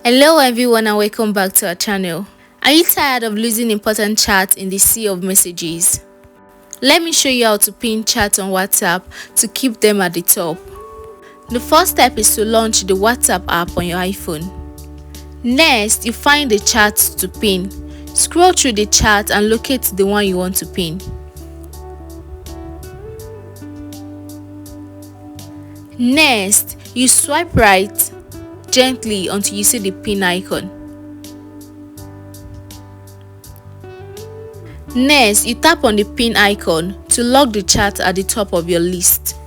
Hello everyone and welcome back to our channel. Are you tired of losing important chats in the sea of messages? Let me show you how to pin chats on WhatsApp to keep them at the top. The first step is to launch the WhatsApp app on your iPhone. Next, you find the chat to pin. Scroll through the chat and locate the one you want to pin. Next, you swipe right gently until you see the pin icon. Next, you tap on the pin icon to lock the chat at the top of your list.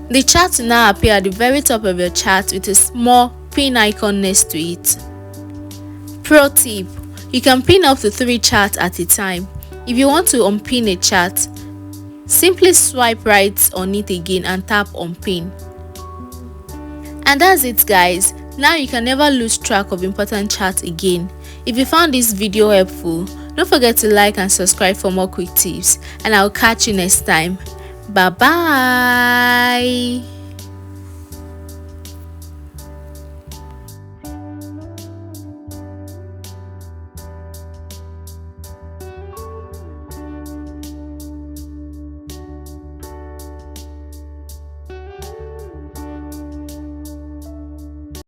The chat will now appear at the very top of your chat with a small pin icon next to it. Pro tip: you can pin up to 3 chats at a time. If you want to unpin a chat, simply swipe right on it again and tap on pin. And that's it guys. Now you can never lose track of important chats again. If you found this video helpful, don't forget to like and subscribe for more quick tips, and I'll catch you next time. Bye bye.